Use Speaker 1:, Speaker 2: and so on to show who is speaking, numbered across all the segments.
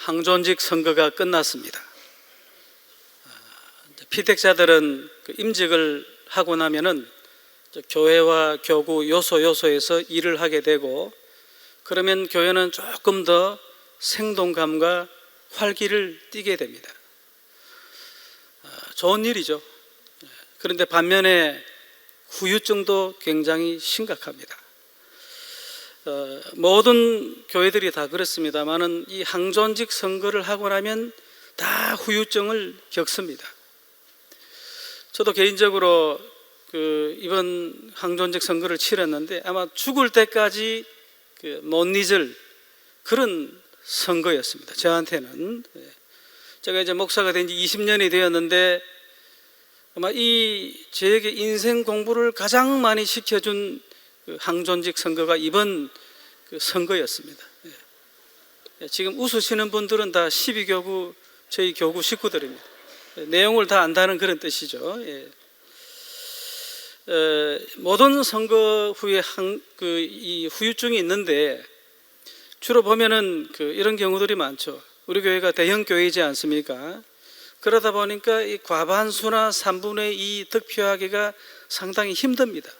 Speaker 1: 항존직 선거가 끝났습니다. 피택자들은 임직을 하고 나면은 교회와 교구 요소에서 일을 하게 되고, 그러면 교회는 조금 더 생동감과 활기를 띠게 됩니다. 좋은 일이죠. 그런데 반면에 후유증도 굉장히 심각합니다. 모든 교회들이 다 그렇습니다만은 이 항존직 선거를 하고 나면 다 후유증을 겪습니다. 저도 개인적으로 이번 항존직 선거를 치렀는데 아마 죽을 때까지 못 잊을 그런 선거였습니다. 저한테는. 제가 이제 목사가 된 지 20년이 되었는데 아마 저에게 인생 공부를 가장 많이 시켜준 항존직 선거가 이번 선거였습니다. 지금 웃으시는 분들은 다 12교구 저희 교구 식구들입니다. 내용을 다 안다는 그런 뜻이죠. 모든 선거 후에 이 후유증이 있는데 주로 보면은 이런 경우들이 많죠. 우리 교회가 대형 교회이지 않습니까? 그러다 보니까 이 과반수나 3분의 2 득표하기가 상당히 힘듭니다.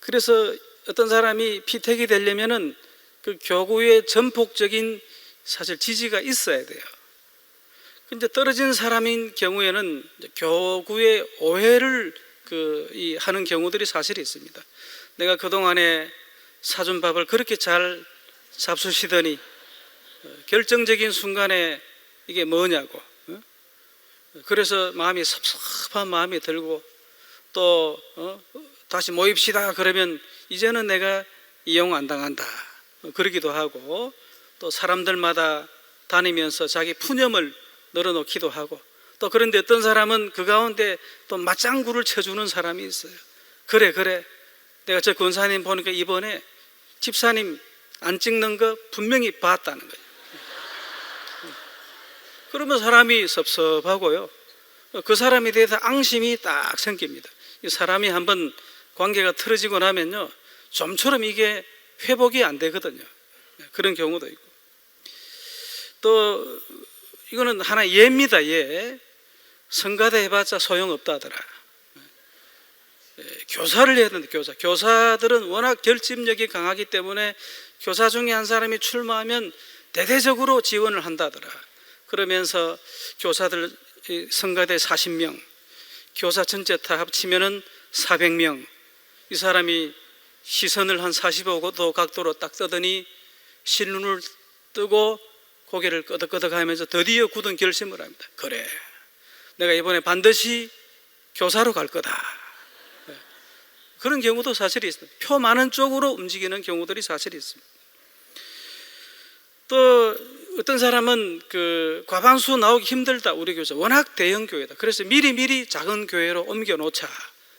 Speaker 1: 그래서 어떤 사람이 피택이 되려면은 그 교구의 전폭적인 사실 지지가 있어야 돼요. 근데 떨어진 사람인 경우에는 교구의 오해를 하는 경우들이 사실 있습니다. 내가 그동안에 사준 밥을 그렇게 잘 잡수시더니 결정적인 순간에 이게 뭐냐고, 그래서 마음이 섭섭한 마음이 들고 또 다시 모입시다 그러면 이제는 내가 이용 안 당한다 그러기도 하고, 또 사람들마다 다니면서 자기 푸념을 늘어놓기도 하고, 또 그런데 어떤 사람은 그 가운데 또 맞장구를 쳐주는 사람이 있어요. 그래 내가 저 권사님 보니까 이번에 집사님 안 찍는 거 분명히 봤다는 거예요. 그러면 사람이 섭섭하고요, 그 사람에 대해서 앙심이 딱 생깁니다. 이 사람이 한번 관계가 틀어지고 나면요 좀처럼 이게 회복이 안 되거든요. 그런 경우도 있고, 또 이거는 하나의 예입니다. 예. 성가대 해봤자 소용없다더라. 교사를 해야 되는데 교사들은 워낙 결집력이 강하기 때문에 교사 중에 한 사람이 출마하면 대대적으로 지원을 한다더라. 그러면서 교사들 성가대 40명, 교사 전체 다 합치면은 400명, 이 사람이 시선을 한 45도 각도로 딱 뜨더니 실눈을 뜨고 고개를 끄덕끄덕 하면서 드디어 굳은 결심을 합니다. 그래, 내가 이번에 반드시 교사로 갈 거다. 그런 경우도 사실 있습니다. 표 많은 쪽으로 움직이는 경우들이 사실 있습니다. 또 어떤 사람은 과반수 나오기 힘들다, 우리 교회 워낙 대형 교회다, 그래서 미리 작은 교회로 옮겨 놓자,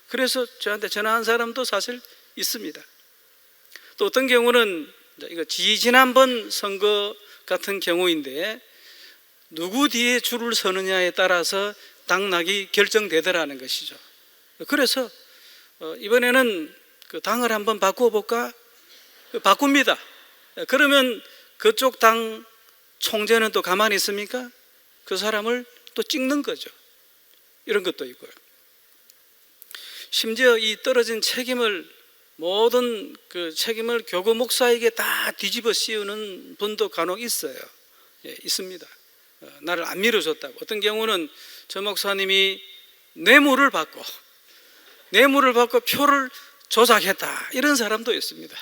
Speaker 1: 그래서 저한테 전화한 사람도 사실 있습니다. 또 어떤 경우는 이거 지난번 선거 같은 경우인데 누구 뒤에 줄을 서느냐에 따라서 당락이 결정되더라는 것이죠. 그래서 이번에는 당을 한번 바꿔볼까? 바꿉니다. 그러면 그쪽 당 총재는 또 가만히 있습니까? 그 사람을 또 찍는 거죠. 이런 것도 있고요. 심지어 이 떨어진 책임을, 모든 책임을 교구 목사에게 다 뒤집어 씌우는 분도 간혹 있어요. 있습니다. 나를 안 밀어줬다고. 어떤 경우는 저 목사님이 뇌물을 받고 표를 조작했다, 이런 사람도 있습니다.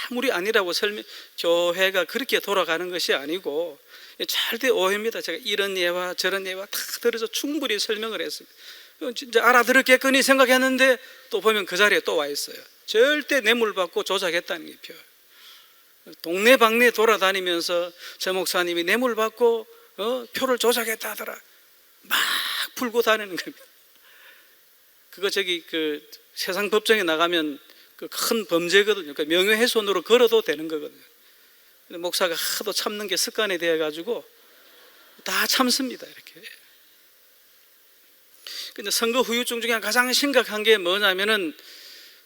Speaker 1: 아무리 아니라고 교회가 그렇게 돌아가는 것이 아니고 절대 오해입니다. 제가 이런 예와 저런 예와 다 들어서 충분히 설명을 했습니다. 진짜 알아들었겠거니 생각했는데 또 보면 그 자리에 또 와 있어요. 절대 뇌물 받고 조작했다는 게 표. 동네방네 돌아다니면서 저 목사님이 뇌물 받고 표를 조작했다 하더라 막 풀고 다니는 겁니다. 그거 세상 법정에 나가면 큰 범죄거든요. 명예훼손으로 걸어도 되는 거거든요. 근데 목사가 하도 참는 게 습관이 되어가지고 다 참습니다. 이렇게. 근데 선거 후유증 중에 가장 심각한 게 뭐냐면은,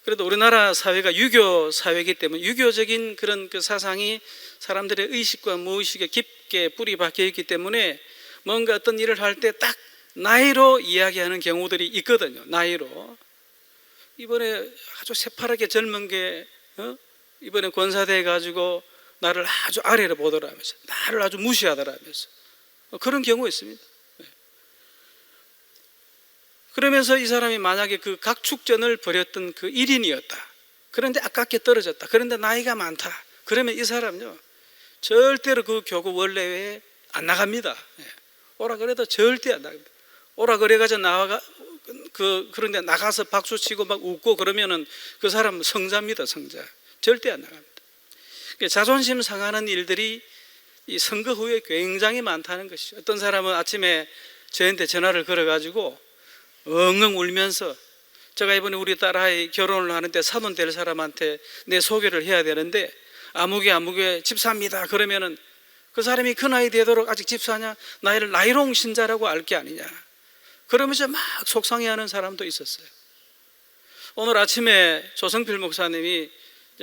Speaker 1: 그래도 우리나라 사회가 유교 사회이기 때문에 유교적인 그런 사상이 사람들의 의식과 무의식에 깊게 뿌리 박혀 있기 때문에 뭔가 어떤 일을 할 때 딱 나이로 이야기하는 경우들이 있거든요. 나이로. 이번에 아주 새파랗게 젊은 게 이번에 권사돼 가지고 나를 아주 아래로 보더라면서, 나를 아주 무시하더라면서, 그런 경우 있습니다. 그러면서 이 사람이 만약에 그 각축전을 벌였던 그 1인이었다. 그런데 아깝게 떨어졌다. 그런데 나이가 많다. 그러면 이 사람요, 절대로 그 교구 원래에 안 나갑니다. 오라 그래도 절대 안 나갑니다. 오라 그래가지고 그런데 나가서 박수 치고 막 웃고 그러면은 그 사람은 성자입니다, 성자. 절대 안 나갑니다. 자존심 상하는 일들이 이 선거 후에 굉장히 많다는 것이죠. 어떤 사람은 아침에 저한테 전화를 걸어가지고 엉엉 울면서, 제가 이번에 우리 딸아이 결혼을 하는데 사돈 될 사람한테 내 소개를 해야 되는데 아무개 집사입니다. 그러면은 그 사람이 그 나이 되도록 아직 집사냐? 나이를 나이롱 신자라고 알 게 아니냐? 그러면서 막 속상해하는 사람도 있었어요. 오늘 아침에 조성필 목사님이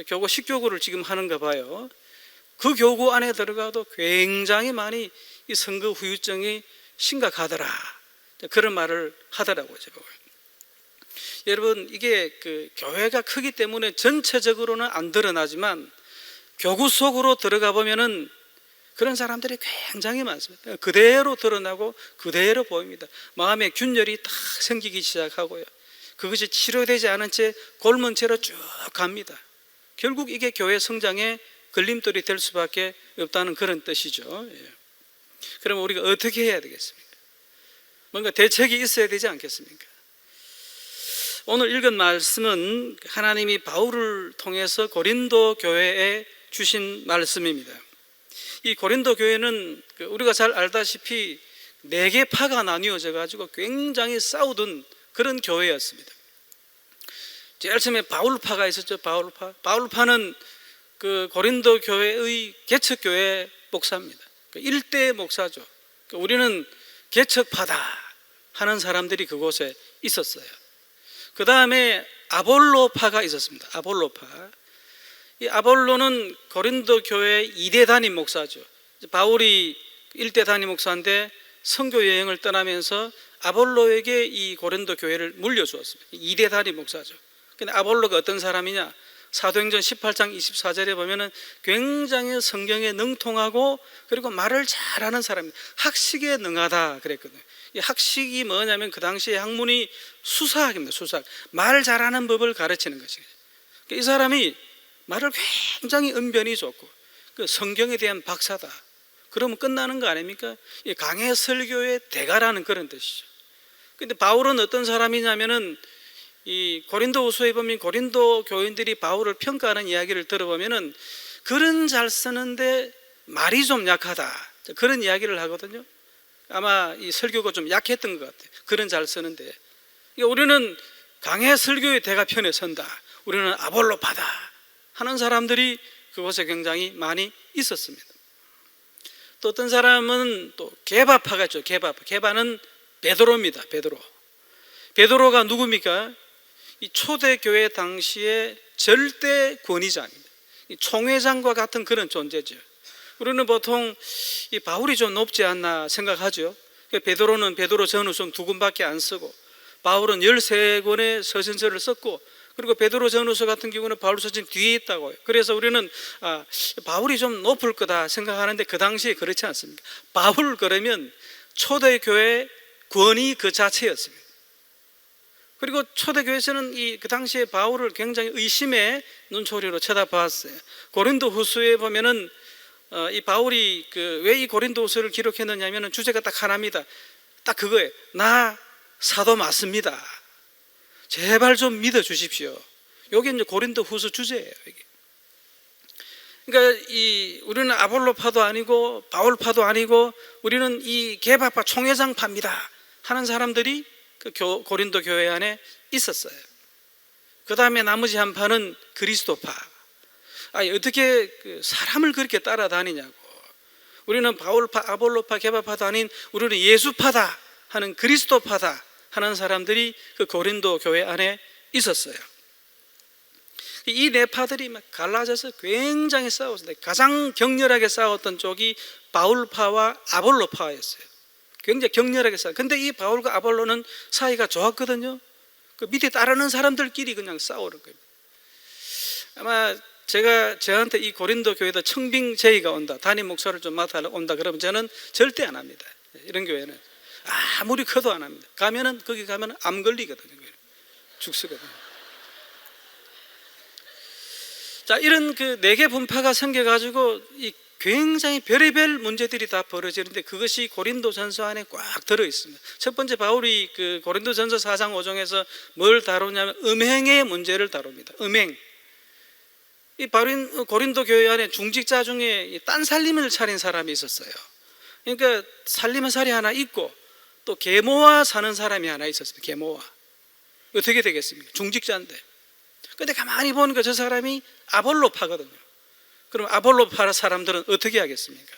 Speaker 1: 교구 식교구를 지금 하는가 봐요. 그 교구 안에 들어가도 굉장히 많이 이 선거 후유증이 심각하더라, 그런 말을 하더라고요. 여러분, 이게 그 교회가 크기 때문에 전체적으로는 안 드러나지만 교구 속으로 들어가 보면은 그런 사람들이 굉장히 많습니다. 그대로 드러나고 그대로 보입니다. 마음의 균열이 딱 생기기 시작하고요, 그것이 치료되지 않은 채 골문 채로 쭉 갑니다. 결국 이게 교회 성장의 걸림돌이 될 수밖에 없다는 그런 뜻이죠. 그럼 우리가 어떻게 해야 되겠습니까? 뭔가 대책이 있어야 되지 않겠습니까? 오늘 읽은 말씀은 하나님이 바울을 통해서 고린도 교회에 주신 말씀입니다. 이 고린도 교회는 우리가 잘 알다시피 4개 파가 나뉘어져 가지고 굉장히 싸우던 그런 교회였습니다. 제일 처음에 바울파가 있었죠. 바울파는 그 고린도 교회의 개척교회 목사입니다. 일대 목사죠. 우리는 개척파다 하는 사람들이 그곳에 있었어요. 그 다음에 아볼로파가 있었습니다. 아볼로파. 이 아볼로는 고린도 교회 2대 담임 목사죠. 바울이 1대 담임 목사인데 선교 여행을 떠나면서 아볼로에게 이 고린도 교회를 물려주었습니다. 2대 담임 목사죠. 근데 아볼로가 어떤 사람이냐? 사도행전 18장 24절에 보면은 굉장히 성경에 능통하고 그리고 말을 잘하는 사람입니다. 학식에 능하다 그랬거든요. 이 학식이 뭐냐면 그 당시에 학문이 수사학입니다. 수사학. 말 잘하는 법을 가르치는 것이죠. 이 사람이 말을 굉장히 언변이 좋고 그 성경에 대한 박사다. 그러면 끝나는 거 아닙니까? 이 강해 설교의 대가라는 그런 뜻이죠. 근데 바울은 어떤 사람이냐면은 이 고린도후서에 보면 고린도 교인들이 바울을 평가하는 이야기를 들어보면은 글은 잘 쓰는데 말이 좀 약하다, 그런 이야기를 하거든요. 아마 이 설교가 좀 약했던 것 같아요. 글은 잘 쓰는데. 우리는 강해 설교의 대가 편에 선다, 우리는 아볼로파다 하는 사람들이 그곳에 굉장히 많이 있었습니다. 또 어떤 사람은 또 게바파가 있죠. 게바는 베드로입니다. 베드로가 누굽니까? 이 초대교회 당시에 절대 권위자입니다. 이 총회장과 같은 그런 존재죠. 우리는 보통 이 바울이 좀 높지 않나 생각하죠. 베드로는 베드로 전후서 2권밖에 안 쓰고 바울은 13권의 서신서를 썼고, 그리고 베드로 전후서 같은 경우는 바울 서신 뒤에 있다고요. 그래서 우리는 바울이 좀 높을 거다 생각하는데 그 당시에 그렇지 않습니다. 바울 그러면 초대교회 권위 그 자체였습니다. 그리고 초대교회에서는 그 당시에 바울을 굉장히 의심의 눈초리로 쳐다봤어요. 고린도후서에 보면은 이 바울이 왜 이 고린도후서를 기록했느냐면은 주제가 딱 하나입니다. 딱 그거예요. 나 사도 맞습니다. 제발 좀 믿어 주십시오. 이게 이제 고린도후서 주제예요. 이게. 그러니까 우리는 아볼로파도 아니고 바울파도 아니고 우리는 이 게바파 총회장파입니다 하는 사람들이 고린도 교회 안에 있었어요. 그 다음에 나머지 한 파는 그리스도파. 어떻게 사람을 그렇게 따라다니냐고. 우리는 바울파, 아볼로파, 게바파도 아닌 우리는 예수파다 하는 그리스도파다 하는 사람들이 그 고린도 교회 안에 있었어요. 이 네 파들이 막 갈라져서 굉장히 싸웠어요. 가장 격렬하게 싸웠던 쪽이 바울파와 아볼로파였어요. 굉장히 격렬하게 싸워. 근데 이 바울과 아볼로는 사이가 좋았거든요. 그 밑에 따르는 사람들끼리 그냥 싸우는 거예요. 아마 저한테 이 고린도 교회도 청빙 제의가 온다, 담임 목사를 좀 맡아 온다 그러면 저는 절대 안 합니다. 이런 교회는 아무리 커도 안 합니다. 거기 가면 암 걸리거든요. 죽쓰거든요. 자, 이런 그 네 개 분파가 생겨가지고 이 굉장히 별의별 문제들이 다 벌어지는데 그것이 고린도전서 안에 꽉 들어 있습니다. 첫 번째, 바울이 그 고린도전서 4장 5장에서 뭘 다루냐면 음행의 문제를 다룹니다. 음행. 이 고린도 교회 안에 중직자 중에 딴 살림을 차린 사람이 있었어요. 그러니까 살림의 살이 하나 있고 또 계모와 사는 사람이 하나 있었습니다. 계모와. 어떻게 되겠습니까? 중직자인데. 근데 가만히 보니까 저 사람이 아볼로파거든요. 그럼 아볼로파 사람들은 어떻게 하겠습니까?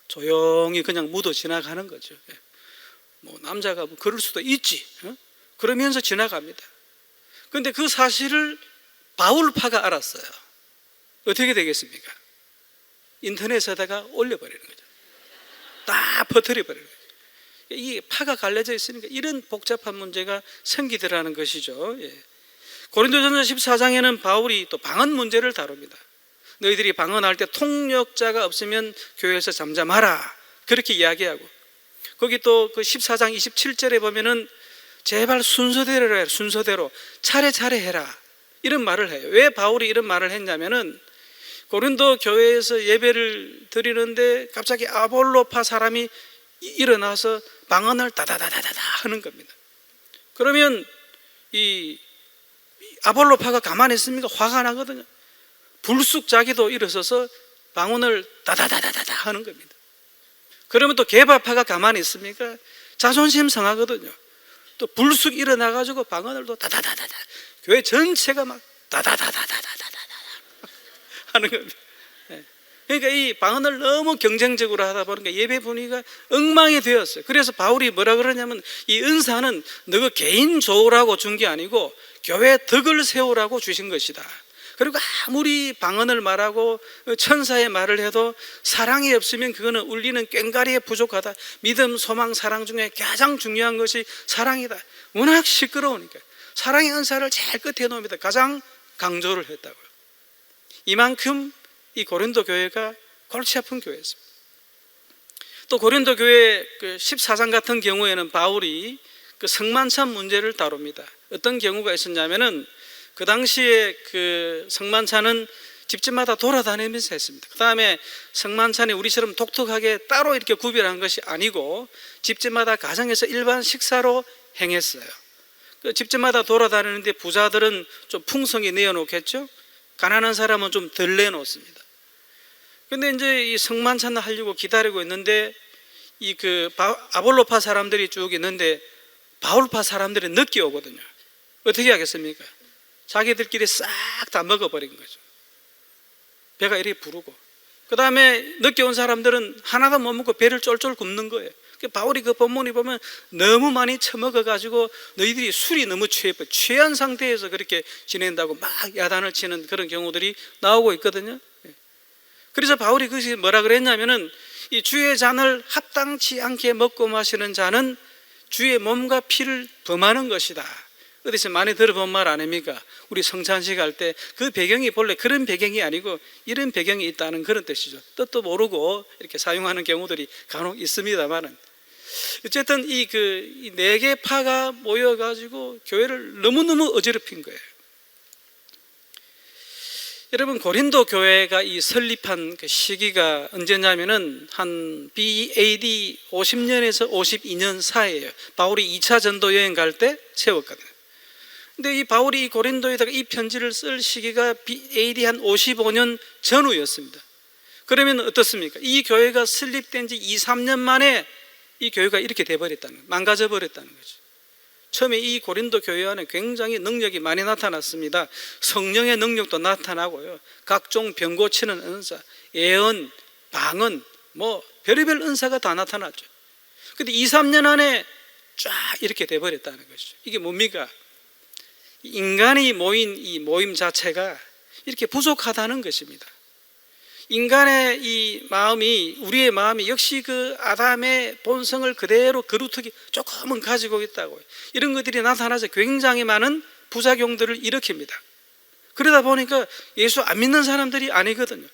Speaker 1: 조용히 그냥 묻어 지나가는 거죠. 뭐 남자가 뭐 그럴 수도 있지. 그러면서 지나갑니다. 근데 그 사실을 바울파가 알았어요. 어떻게 되겠습니까? 인터넷에다가 올려버리는 거죠. 다 퍼뜨려버리는 거죠. 이 파가 갈려져 있으니까 이런 복잡한 문제가 생기더라는 것이죠. 고린도전서 14장에는 바울이 또 방언 문제를 다룹니다. 너희들이 방언할 때 통역자가 없으면 교회에서 잠잠하라, 그렇게 이야기하고, 거기 또 그 14장 27절에 보면은 제발 순서대로 해라, 순서대로 차례차례 해라, 이런 말을 해요. 왜 바울이 이런 말을 했냐면은 고린도 교회에서 예배를 드리는데 갑자기 아볼로파 사람이 일어나서 방언을 다다다다다다 하는 겁니다. 그러면 이 아볼로파가 가만히 있습니까? 화가 나거든요. 불쑥 자기도 일어서서 방언을 다다다다다 하는 겁니다. 그러면 또 게바파가 가만히 있습니까? 자존심 상하거든요. 또 불쑥 일어나가지고 방언을 또 다다다다다, 교회 전체가 막 다다다다다다다다 하는 겁니다. 그러니까 이 방언을 너무 경쟁적으로 하다 보니까 예배 분위기가 엉망이 되었어요. 그래서 바울이 뭐라 그러냐면 이 은사는 너가 개인 좋으라고 준 게 아니고 교회 덕을 세우라고 주신 것이다. 그리고 아무리 방언을 말하고 천사의 말을 해도 사랑이 없으면 그거는 울리는 꽹과리에 부족하다. 믿음, 소망, 사랑 중에 가장 중요한 것이 사랑이다. 워낙 시끄러우니까 사랑의 은사를 제일 끝에 놓습니다. 가장 강조를 했다고요. 이만큼 이 고린도 교회가 골치 아픈 교회였습니다. 또 고린도 교회 그 14장 같은 경우에는 바울이 그 성만찬 문제를 다룹니다. 어떤 경우가 있었냐면은 그 당시에 그 성만찬은 집집마다 돌아다니면서 했습니다. 그 다음에 성만찬이 우리처럼 독특하게 따로 이렇게 구별한 것이 아니고 집집마다 가정에서 일반 식사로 행했어요. 그 집집마다 돌아다니는데 부자들은 좀 풍성히 내어놓겠죠. 가난한 사람은 좀 덜 내놓습니다. 근데 이제 이 성만찬을 하려고 기다리고 있는데 이 그 아볼로파 사람들이 쭉 있는데 바울파 사람들이 늦게 오거든요. 어떻게 하겠습니까? 자기들끼리 싹 다 먹어버린 거죠. 배가 이렇게 부르고, 그 다음에 늦게 온 사람들은 하나도 못 먹고 배를 쫄쫄 굶는 거예요. 바울이 그 본문에 보면 너무 많이 처먹어가지고 너희들이 술이 너무 취한 상태에서 그렇게 지낸다고 막 야단을 치는 그런 경우들이 나오고 있거든요. 그래서 바울이 그것이 뭐라 그랬냐면은 이 주의 잔을 합당치 않게 먹고 마시는 자는 주의 몸과 피를 범하는 것이다. 어디서 많이 들어본 말 아닙니까? 우리 성찬식 할 때 그 배경이 본래 그런 배경이 아니고 이런 배경이 있다는 그런 뜻이죠. 뜻도 모르고 이렇게 사용하는 경우들이 간혹 있습니다만은, 어쨌든 이 네 개 파가 모여가지고 교회를 너무너무 어지럽힌 거예요. 여러분, 고린도 교회가 이 설립한 그 시기가 언제냐면은 한 BAD 50년에서 52년 사이에요. 바울이 2차 전도 여행 갈 때 세웠거든요. 근데 이 바울이 이 고린도에다가 이 편지를 쓸 시기가 AD 한 55년 전후였습니다. 그러면 어떻습니까? 이 교회가 설립된 지 2, 3년 만에 이 교회가 이렇게 돼버렸다는 거예요. 망가져 버렸다는 거죠. 처음에 이 고린도 교회 안에 굉장히 능력이 많이 나타났습니다. 성령의 능력도 나타나고요, 각종 병 고치는 은사, 예언, 방언, 뭐 별의별 은사가 다 나타났죠. 근데 2, 3년 안에 쫙 이렇게 돼버렸다는 것이죠. 이게 뭡니까? 인간이 모인 이 모임 자체가 이렇게 부족하다는 것입니다. 인간의 이 마음이, 우리의 마음이 역시 그 아담의 본성을 그대로 그루터기 조금은 가지고 있다고요. 이런 것들이 나타나서 굉장히 많은 부작용들을 일으킵니다. 그러다 보니까 예수 안 믿는 사람들이 아니거든요.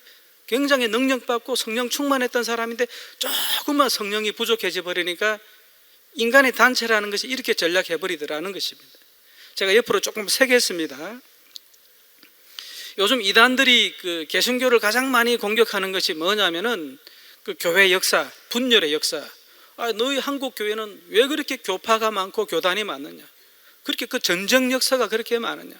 Speaker 1: 굉장히 능력받고 성령 충만했던 사람인데 조금만 성령이 부족해져 버리니까 인간의 단체라는 것이 이렇게 전락해버리더라는 것입니다. 제가 옆으로 조금 새겼습니다. 요즘 이단들이 그 개신교를 가장 많이 공격하는 것이 뭐냐면은 그 교회 역사, 분열의 역사. 너희 한국 교회는 왜 그렇게 교파가 많고 교단이 많느냐? 그렇게 그 전쟁 역사가 그렇게 많으냐?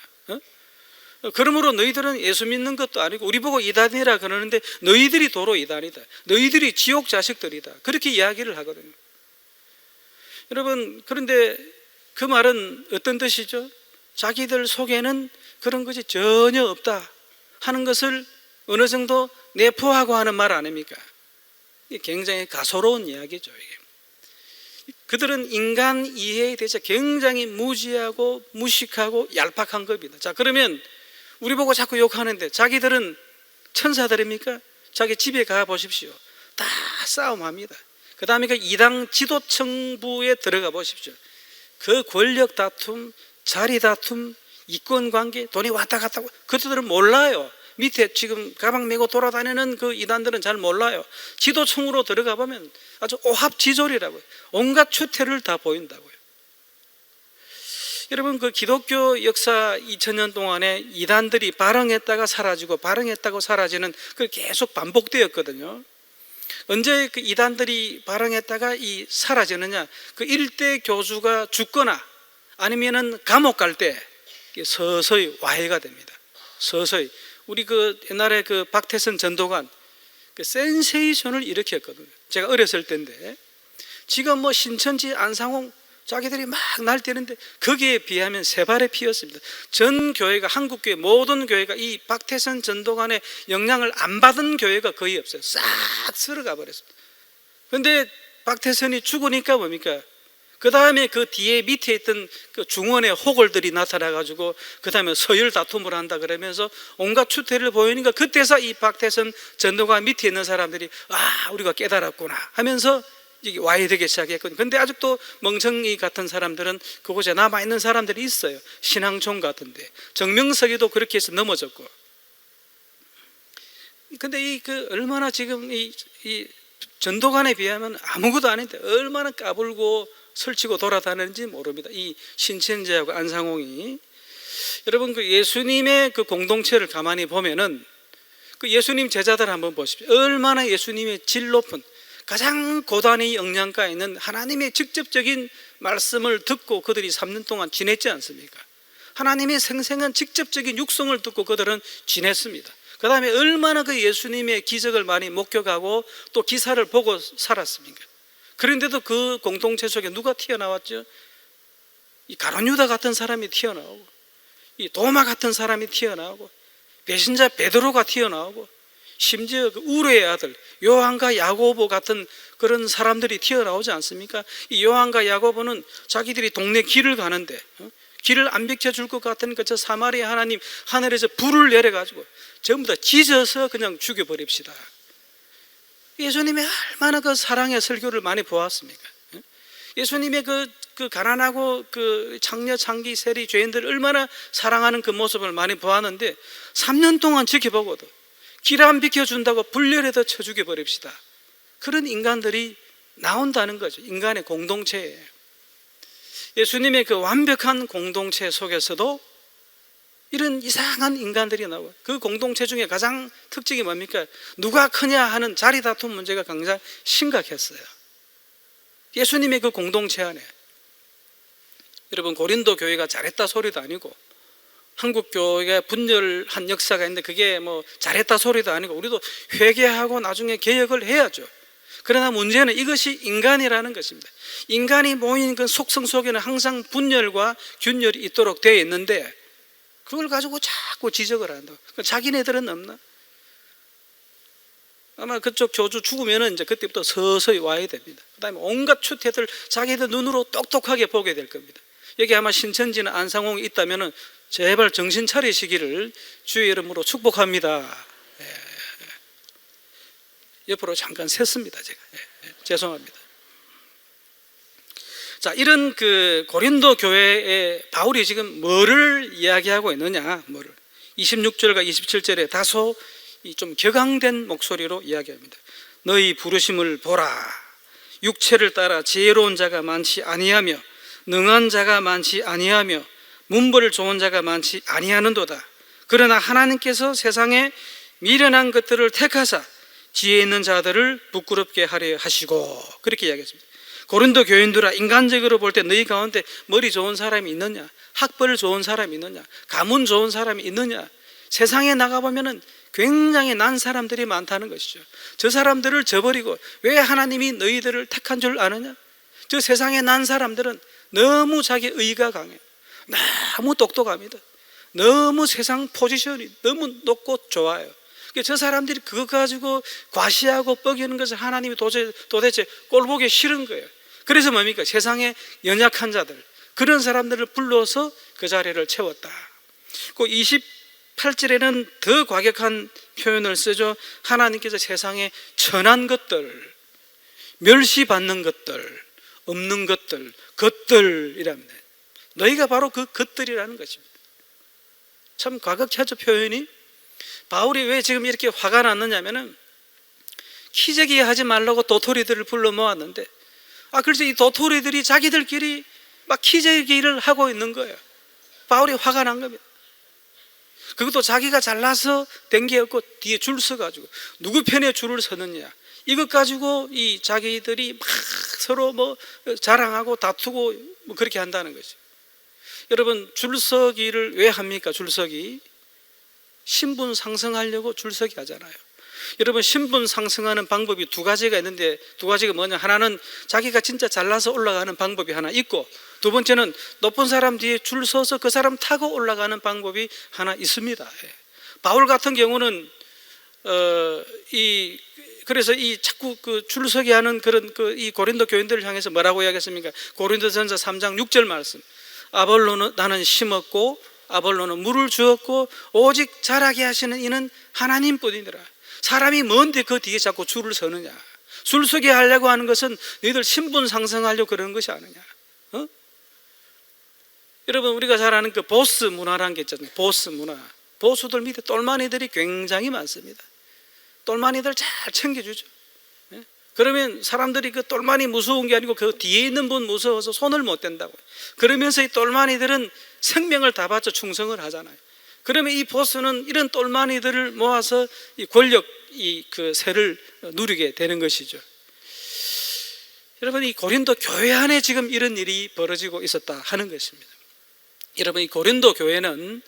Speaker 1: 그러므로 너희들은 예수 믿는 것도 아니고, 우리 보고 이단이라 그러는데 너희들이 도로 이단이다. 너희들이 지옥 자식들이다. 그렇게 이야기를 하거든요. 여러분, 그런데 그 말은 어떤 뜻이죠? 자기들 속에는 그런 것이 전혀 없다 하는 것을 어느 정도 내포하고 하는 말 아닙니까? 이게 굉장히 가소로운 이야기죠. 이게. 그들은 인간 이해에 대해서 굉장히 무지하고 무식하고 얄팍한 겁니다. 자, 그러면 우리 보고 자꾸 욕하는데 자기들은 천사들입니까? 자기 집에 가 보십시오. 다 싸움합니다. 그 다음에 그 이당 지도층부에 들어가 보십시오. 그 권력 다툼, 자리 다툼, 이권 관계, 돈이 왔다 갔다 하고, 그들은 몰라요. 밑에 지금 가방 메고 돌아다니는 그 이단들은 잘 몰라요. 지도층으로 들어가 보면 아주 오합지졸이라고요. 온갖 추태를 다 보인다고요. 여러분, 그 기독교 역사 2000년 동안에 이단들이 발흥했다가 사라지고 발흥했다고 사라지는 그 계속 반복되었거든요. 언제 그 이단들이 발흥했다가 사라지느냐? 그 일대 교주가 죽거나 아니면은 감옥 갈 때 서서히 와해가 됩니다. 서서히. 우리 그 옛날에 그 박태선 전도관 그 센세이션을 일으켰거든요. 제가 어렸을 때인데, 지금 뭐 신천지 안상홍 자기들이 막 날뛰는데 거기에 비하면 세 발의 피였습니다. 전 교회가, 한국 교회 모든 교회가 이 박태선 전도관의 영향을 안 받은 교회가 거의 없어요. 싹 쓸어가 버렸습니다. 그런데 박태선이 죽으니까 뭡니까? 그 다음에 그 뒤에 밑에 있던 그 중원의 호걸들이 나타나가지고 그 다음에 서열 다툼을 한다 그러면서 온갖 추태를 보이니까, 그때서 이 박태선 전도관 밑에 있는 사람들이 우리가 깨달았구나 하면서 이게 와해되기 시작했거든요. 근데 아직도 멍청이 같은 사람들은 그곳에 남아있는 사람들이 있어요. 신앙촌 같은데. 정명석이도 그렇게 해서 넘어졌고. 근데 얼마나 지금 이 전도관에 비하면 아무것도 아닌데 얼마나 까불고 설치고 돌아다니는지 모릅니다. 이 신천지하고 안상홍이. 여러분, 그 예수님의 그 공동체를 가만히 보면은 그 예수님 제자들 한번 보십시오. 얼마나 예수님의 질 높은, 가장 고단히 영양가 있는 하나님의 직접적인 말씀을 듣고 그들이 3년 동안 지냈지 않습니까? 하나님의 생생한 직접적인 육성을 듣고 그들은 지냈습니다. 그 다음에 얼마나 그 예수님의 기적을 많이 목격하고 또 기사를 보고 살았습니까? 그런데도 그 공동체 속에 누가 튀어나왔죠? 이 가룟 유다 같은 사람이 튀어나오고, 이 도마 같은 사람이 튀어나오고, 배신자 베드로가 튀어나오고, 심지어 그 우르의 아들 요한과 야고보 같은 그런 사람들이 튀어나오지 않습니까? 이 요한과 야고보는 자기들이 동네 길을 가는데 길을 안 비켜줄 것 같은 그 저 사마리아 하나님 하늘에서 불을 내려가지고 전부 다 찢어서 그냥 죽여버립시다. 예수님의 얼마나 그 사랑의 설교를 많이 보았습니까? 예수님의 그 가난하고 그 창녀, 창기, 세리, 죄인들을 얼마나 사랑하는 그 모습을 많이 보았는데 3년 동안 지켜보고도 길 안 비켜준다고 불렬에다 쳐 죽여버립시다. 그런 인간들이 나온다는 거죠. 인간의 공동체에. 예수님의 그 완벽한 공동체 속에서도 이런 이상한 인간들이 나오고, 그 공동체 중에 가장 특징이 뭡니까? 누가 크냐 하는 자리 다툼 문제가 굉장히 심각했어요. 예수님의 그 공동체 안에. 여러분, 고린도 교회가 잘했다 소리도 아니고, 한국 교회가 분열한 역사가 있는데 그게 뭐 잘했다 소리도 아니고, 우리도 회개하고 나중에 개혁을 해야죠. 그러나 문제는 이것이 인간이라는 것입니다. 인간이 모인 그 속성 속에는 항상 분열과 균열이 있도록 되어 있는데 그걸 가지고 자꾸 지적을 한다고. 자기네들은 없나? 아마 그쪽 교주 죽으면은 이제 그때부터 서서히 와야 됩니다. 그 다음에 온갖 추태들 자기들 눈으로 똑똑하게 보게 될 겁니다. 여기 아마 신천지나 안상홍이 있다면은 제발 정신 차리시기를 주의 이름으로 축복합니다. 옆으로 잠깐 샜습니다. 제가 죄송합니다. 자, 이런 그 고린도 교회에 바울이 지금 뭐를 이야기하고 있느냐? 26절과 27절에 다소 좀 격앙된 목소리로 이야기합니다. 너희 부르심을 보라. 육체를 따라 지혜로운 자가 많지 아니하며 능한 자가 많지 아니하며 문벌 좋은 자가 많지 아니하는도다. 그러나 하나님께서 세상에 미련한 것들을 택하사 지혜 있는 자들을 부끄럽게 하려 하시고, 그렇게 이야기했습니다. 고린도 교인들아, 인간적으로 볼 때 너희 가운데 머리 좋은 사람이 있느냐? 학벌 좋은 사람이 있느냐? 가문 좋은 사람이 있느냐? 세상에 나가보면 굉장히 난 사람들이 많다는 것이죠. 저 사람들을 저버리고 왜 하나님이 너희들을 택한 줄 아느냐? 저 세상에 난 사람들은 너무 자기 의가 강해요. 너무 똑똑합니다. 너무 세상 포지션이 너무 높고 좋아요. 저 사람들이 그거 가지고 과시하고 뻐기는 것을 하나님이 도대체 꼴보기 싫은 거예요. 그래서 뭡니까? 세상에 연약한 자들, 그런 사람들을 불러서 그 자리를 채웠다. 그 28절에는 더 과격한 표현을 쓰죠. 하나님께서 세상에 천한 것들, 멸시받는 것들, 없는 것들, 것들이랍니다. 너희가 바로 그 것들이라는 것입니다. 참 과격하죠, 표현이. 바울이 왜 지금 이렇게 화가 났느냐면은 키재기 하지 말라고 도토리들을 불러 모았는데, 그래서 이 도토리들이 자기들끼리 막 키재기를 하고 있는 거예요. 바울이 화가 난 겁니다. 그것도 자기가 잘나서 된 게 없고 뒤에 줄 서가지고 누구 편에 줄을 서느냐, 이것 가지고 이 자기들이 막 서로 자랑하고 다투고 그렇게 한다는 거죠. 여러분, 줄서기를 왜 합니까? 줄서기, 신분 상승하려고 줄서기 하잖아요. 여러분, 신분 상승하는 방법이 두 가지가 있는데, 두 가지가 뭐냐? 하나는 자기가 진짜 잘나서 올라가는 방법이 하나 있고, 두 번째는 높은 사람 뒤에 줄 서서 그 사람 타고 올라가는 방법이 하나 있습니다. 바울 같은 경우는 그래서 이 자꾸 그 줄서기 하는 그런 이 고린도 교인들을 향해서 뭐라고 이야기했습니까? 고린도전서 3장 6절 말씀. 나는 심었고 아볼로는 물을 주었고 오직 자라게 하시는 이는 하나님뿐이니라. 사람이 뭔데 그 뒤에 자꾸 줄을 서느냐? 줄 서게 하려고 하는 것은 너희들 신분 상승하려고 그러는 것이 아니냐? 여러분, 우리가 잘 아는 그 보스 문화라는 게 있잖아요. 보스 문화. 보수들 밑에 똘마니들이 굉장히 많습니다. 똘마니들 잘 챙겨주죠. 그러면 사람들이 그 똘마니 무서운 게 아니고 그 뒤에 있는 분 무서워서 손을 못 댄다고. 그러면서 이 똘마니들은 생명을 다 바쳐 충성을 하잖아요. 그러면 이 보스는 이런 똘마니들을 모아서 이 권력, 그 세를 누리게 되는 것이죠. 여러분, 이 고린도 교회 안에 지금 이런 일이 벌어지고 있었다 하는 것입니다. 여러분, 이 고린도 교회는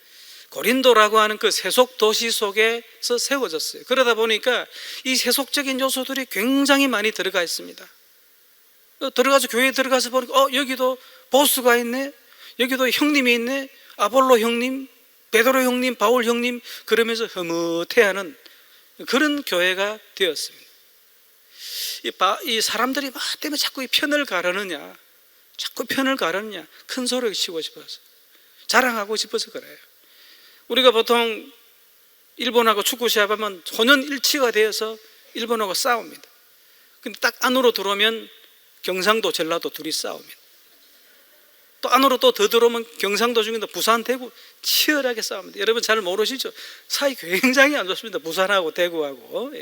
Speaker 1: 고린도라고 하는 그 세속 도시 속에서 세워졌어요. 그러다 보니까 이 세속적인 요소들이 굉장히 많이 들어가 있습니다. 들어가서 교회에 들어가서 보니까 여기도 보스가 있네, 여기도 형님이 있네, 아볼로 형님, 베드로 형님, 바울 형님, 그러면서 흐뭇해하는 그런 교회가 되었습니다. 이 사람들이 뭐 때문에 자꾸 이 편을 가르느냐, 큰 소리를 치고 싶어서, 자랑하고 싶어서 그래요. 우리가 보통 일본하고 축구 시합하면 혼연일치가 되어서 일본하고 싸웁니다. 근데 딱 안으로 들어오면 경상도, 전라도 둘이 싸웁니다. 또 안으로 또 더 들어오면 경상도 중에도 부산, 대구 치열하게 싸웁니다. 여러분 잘 모르시죠? 사이 굉장히 안 좋습니다. 부산하고 대구하고.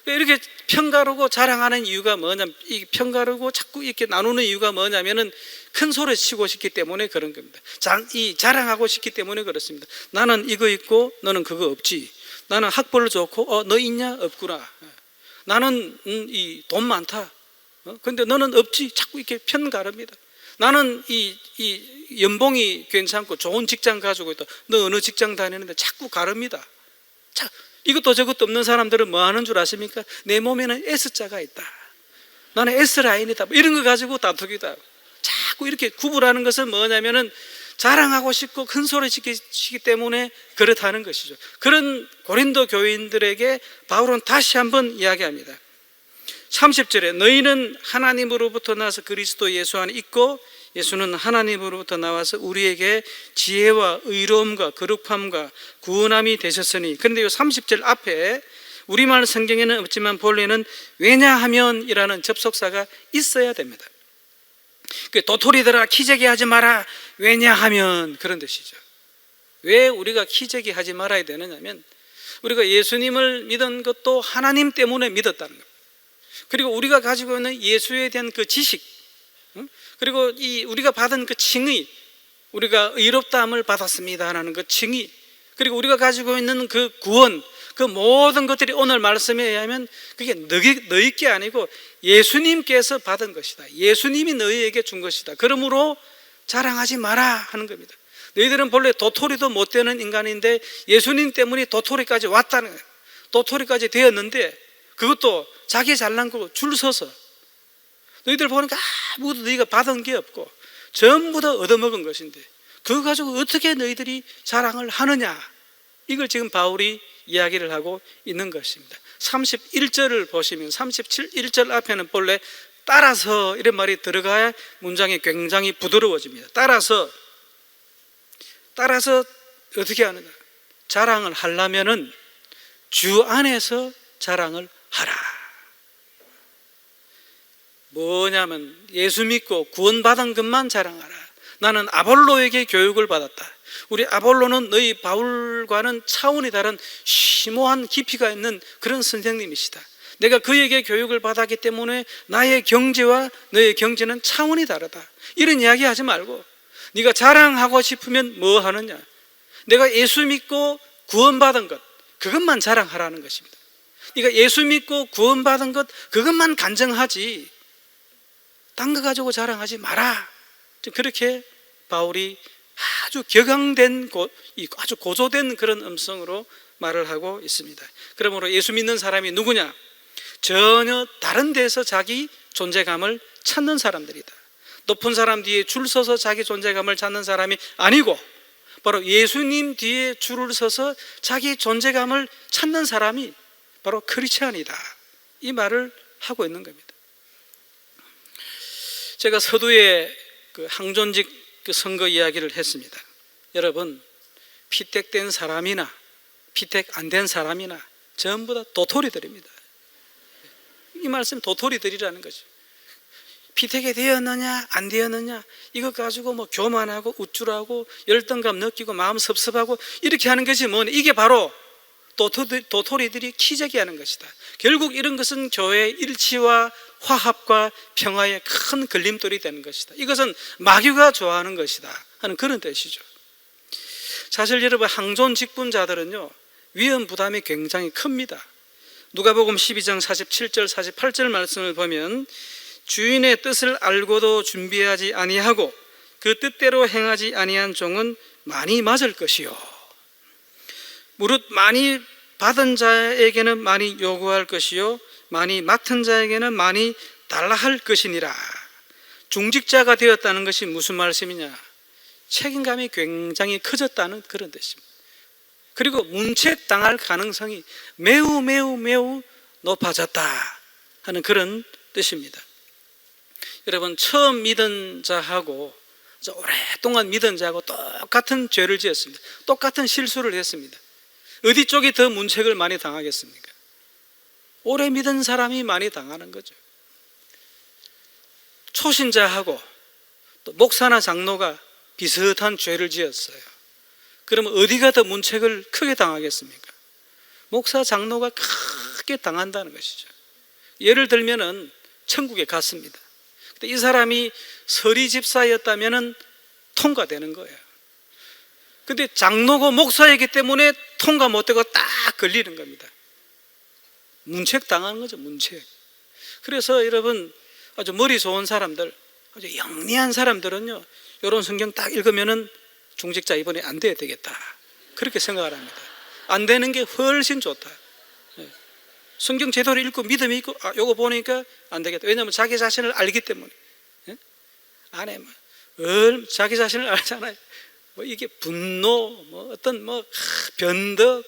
Speaker 1: 이렇게 편가르고 자랑하는 이유가 뭐냐면, 이 편가르고 자꾸 이렇게 나누는 이유가 뭐냐면은 큰 소리 치고 싶기 때문에 그런 겁니다. 자랑하고 싶기 때문에 그렇습니다. 나는 이거 있고 너는 그거 없지. 나는 학벌 좋고 너 있냐? 없구나. 나는 이 돈 많다. 근데 너는 없지. 자꾸 이렇게 편가릅니다. 나는 이 연봉이 괜찮고 좋은 직장 가지고 있다. 너 어느 직장 다니는데 자꾸 가릅니다. 이것도 저것도 없는 사람들은 뭐 하는 줄 아십니까? 내 몸에는 S자가 있다. 나는 S라인이다. 이런 거 가지고 다투기도 하고. 자꾸 이렇게 구분하는 것은 뭐냐면은 자랑하고 싶고 큰 소리 치기 때문에 그렇다는 것이죠. 그런 고린도 교인들에게 바울은 다시 한번 이야기합니다. 30절에 너희는 하나님으로부터 나서 그리스도 예수 안에 있고 예수는 하나님으로부터 나와서 우리에게 지혜와 의로움과 거룩함과 구원함이 되셨으니. 그런데 이 30절 앞에 우리말 성경에는 없지만 본래는 왜냐하면이라는 접속사가 있어야 됩니다. 도토리들아 키재기 하지 마라, 왜냐하면, 그런 뜻이죠. 왜 우리가 키재기 하지 말아야 되느냐면 우리가 예수님을 믿은 것도 하나님 때문에 믿었다는 거예요. 그리고 우리가 가지고 있는 예수에 대한 그 지식, 그리고 우리가 받은 그 칭의, 우리가 의롭다함을 받았습니다라는 그 칭의, 그리고 우리가 가지고 있는 그 구원, 그 모든 것들이 오늘 말씀에 의하면 그게 너희 게 아니고 예수님께서 받은 것이다. 예수님이 너희에게 준 것이다. 그러므로 자랑하지 마라 하는 겁니다. 너희들은 본래 도토리도 못 되는 인간인데 예수님 때문에 도토리까지 왔다는 거예요. 도토리까지 되었는데 그것도 자기 잘난 거 줄 서서, 너희들 보니까 아무것도 너희가 받은 게 없고 전부 다 얻어먹은 것인데 그거 가지고 어떻게 너희들이 자랑을 하느냐, 이걸 지금 바울이 이야기를 하고 있는 것입니다. 31절을 보시면 1절 앞에는 본래 따라서 이런 말이 들어가야 문장이 굉장히 부드러워집니다. 따라서 어떻게 하느냐, 자랑을 하려면은 주 안에서 자랑을 하라. 뭐냐면 예수 믿고 구원받은 것만 자랑하라. 나는 아볼로에게 교육을 받았다. 우리 아볼로는 너희 바울과는 차원이 다른 심오한 깊이가 있는 그런 선생님이시다. 내가 그에게 교육을 받았기 때문에 나의 경제와 너의 경제는 차원이 다르다. 이런 이야기 하지 말고 네가 자랑하고 싶으면 뭐 하느냐, 내가 예수 믿고 구원받은 것, 그것만 자랑하라는 것입니다. 네가 예수 믿고 구원받은 것, 그것만 간증하지 딴 거 가지고 자랑하지 마라. 그렇게 바울이 아주 격앙된, 아주 고조된 그런 음성으로 말을 하고 있습니다. 그러므로 예수 믿는 사람이 누구냐? 전혀 다른 데서 자기 존재감을 찾는 사람들이다. 높은 사람 뒤에 줄 서서 자기 존재감을 찾는 사람이 아니고 바로 예수님 뒤에 줄을 서서 자기 존재감을 찾는 사람이 바로 크리스찬이다, 이 말을 하고 있는 겁니다. 제가 서두에 그 항존직 그 선거 이야기를 했습니다. 여러분, 피택된 사람이나 피택 안 된 사람이나 전부 다 도토리들입니다. 이 말씀 도토리들이라는 거죠. 피택이 되었느냐 안 되었느냐 이것 가지고 뭐 교만하고 우쭐하고 열등감 느끼고 마음 섭섭하고 이렇게 하는 것이 뭐냐, 이게 바로 도토리들이 키재기하는 것이다. 결국 이런 것은 교회의 일치와 화합과 평화의 큰 걸림돌이 되는 것이다. 이것은 마귀가 좋아하는 것이다 하는 그런 뜻이죠. 사실 여러분, 항존 직분자들은요 위험 부담이 굉장히 큽니다. 누가복음 12장 47절 48절 말씀을 보면 주인의 뜻을 알고도 준비하지 아니하고 그 뜻대로 행하지 아니한 종은 많이 맞을 것이요, 무릇 많이 받은 자에게는 많이 요구할 것이요 많이 맡은 자에게는 많이 달라 할 것이니라. 중직자가 되었다는 것이 무슨 말씀이냐, 책임감이 굉장히 커졌다는 그런 뜻입니다. 그리고 문책당할 가능성이 매우 매우 매우 높아졌다 하는 그런 뜻입니다. 여러분, 처음 믿은 자하고 오랫동안 믿은 자하고 똑같은 죄를 지었습니다. 똑같은 실수를 했습니다. 어디 쪽이 더 문책을 많이 당하겠습니까? 오래 믿은 사람이 많이 당하는 거죠. 초신자하고 또 목사나 장로가 비슷한 죄를 지었어요. 그러면 어디가 더 문책을 크게 당하겠습니까? 목사 장로가 크게 당한다는 것이죠. 예를 들면은 천국에 갔습니다. 근데 이 사람이 서리 집사였다면은 통과되는 거예요. 근데 장로고 목사이기 때문에 통과 못되고 딱 걸리는 겁니다. 문책 당하는 거죠, 문책. 그래서 여러분, 아주 머리 좋은 사람들, 아주 영리한 사람들은요 이런 성경 딱 읽으면은 중직자 이번에 안 돼야 되겠다 그렇게 생각을 합니다. 안 되는 게 훨씬 좋다. 성경 제대로 읽고 믿음이 있고 요거 보니까 안 되겠다. 왜냐하면 자기 자신을 알기 때문에. 안에 자기 자신을 알잖아요. 뭐 이게 분노, 뭐 어떤 뭐 변덕,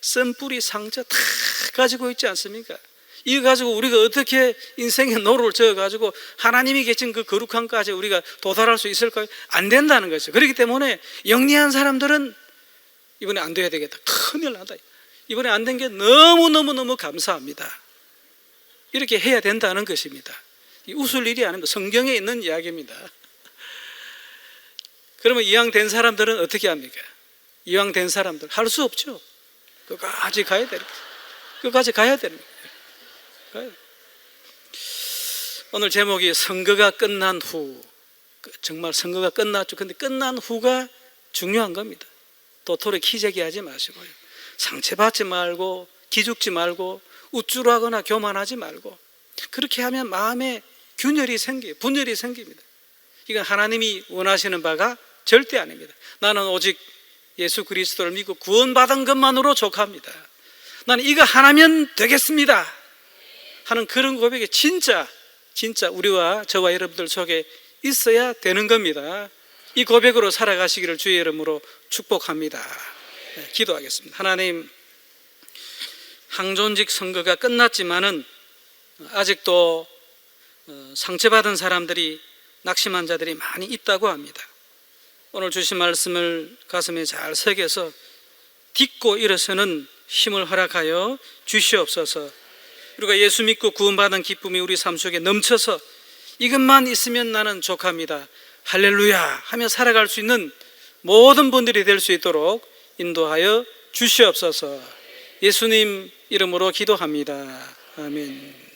Speaker 1: 쓴뿌리 상처 다 가지고 있지 않습니까? 이거 가지고 우리가 어떻게 인생의 노를 저어가지고 하나님이 계신 그 거룩함까지 우리가 도달할 수 있을까요? 안 된다는 거죠. 그렇기 때문에 영리한 사람들은 이번에 안 돼야 되겠다, 큰일 난다, 이번에 안 된 게 너무너무 감사합니다, 이렇게 해야 된다는 것입니다. 웃을 일이 아닙니다. 성경에 있는 이야기입니다. 그러면 이왕 된 사람들은 어떻게 합니까? 이왕 된 사람들 할 수 없죠. 끝까지 가야 됩니다. 끝까지 가야 됩니다. 오늘 제목이 선거가 끝난 후. 정말 선거가 끝났죠. 근데 끝난 후가 중요한 겁니다. 도토리 키재기하지 마시고요, 상처받지 말고 기죽지 말고 우쭐하거나 교만하지 말고, 그렇게 하면 마음에 균열이 생겨요. 분열이 생깁니다. 이건 하나님이 원하시는 바가 절대 아닙니다. 나는 오직 예수 그리스도를 믿고 구원받은 것만으로 족합니다, 나는 이거 하나면 되겠습니다 하는 그런 고백이 진짜 우리와 저와 여러분들 속에 있어야 되는 겁니다. 이 고백으로 살아가시기를 주의 이름으로 축복합니다. 네, 기도하겠습니다. 하나님, 항존직 선거가 끝났지만은 아직도 상처받은 사람들이, 낙심한 자들이 많이 있다고 합니다. 오늘 주신 말씀을 가슴에 잘 새겨서 딛고 일어서는 힘을 허락하여 주시옵소서. 우리가 예수 믿고 구원받은 기쁨이 우리 삶 속에 넘쳐서 이것만 있으면 나는 족합니다, 할렐루야 하며 살아갈 수 있는 모든 분들이 될 수 있도록 인도하여 주시옵소서. 예수님 이름으로 기도합니다. 아멘.